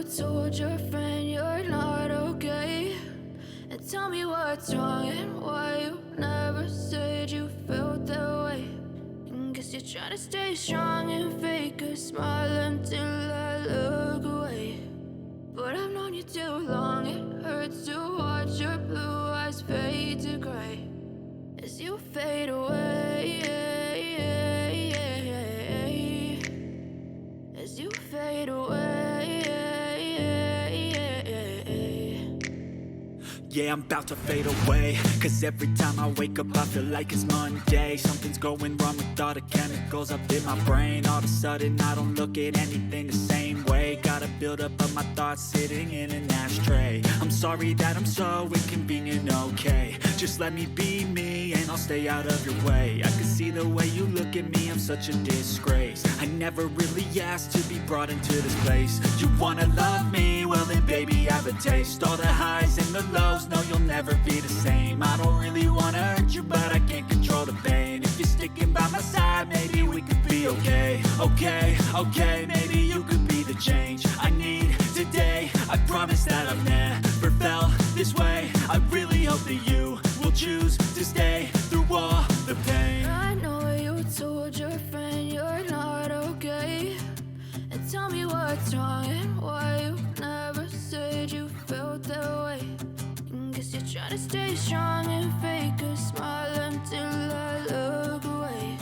told your friend you're not okay, and tell me what's wrong and why you never said you felt that way. And guess you're trying to stay strong and fake a smile until I look away. But I've known you too long, it hurts to watch your blue eyes fade to gray as you fade away, as you fade away. Yeah, I'm about to fade away, cause every time I wake up I feel like it's Monday. Something's going wrong with all the chemicals up in my brain. All of a sudden I don't look at anything the same way. Gotta build up of my thoughts sitting in an ashtray. I'm sorry that I'm so inconvenient, okay. Just let me be me and I'll stay out of your way. I can see the way you look at me, I'm such a disgrace. I never really asked to be brought into this place. You wanna love me? Well then baby have a taste. All the highs and the lows, no you'll never be the same. I don't really wanna hurt you but I can't control the pain. If you're sticking by my side maybe we could be okay. Okay, maybe you could be the change I need today. I promise that I've never felt this way. I really hope that you will choose to stay through all the pain. I know you told your friend you're not okay, and tell me what's wrong and why you never said you felt that way. And guess you're trying to stay strong and fake a smile until I look away.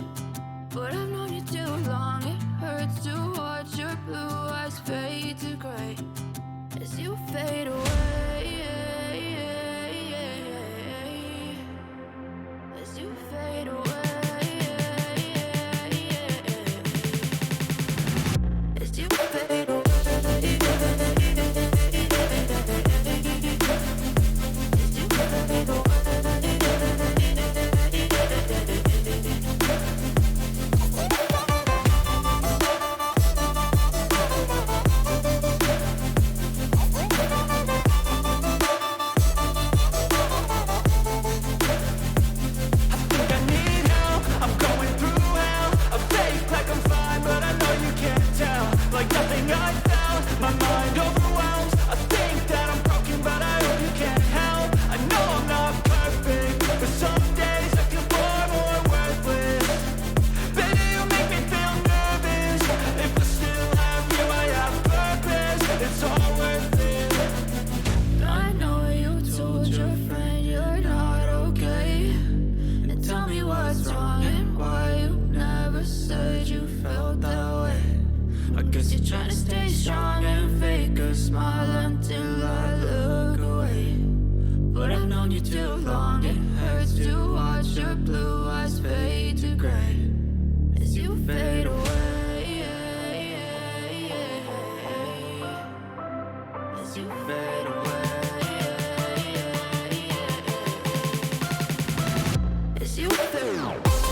But I've known you too long, it hurts to watch your blue eyes fade to gray as you fade away, as you fade away, as you fade away. As you fade away.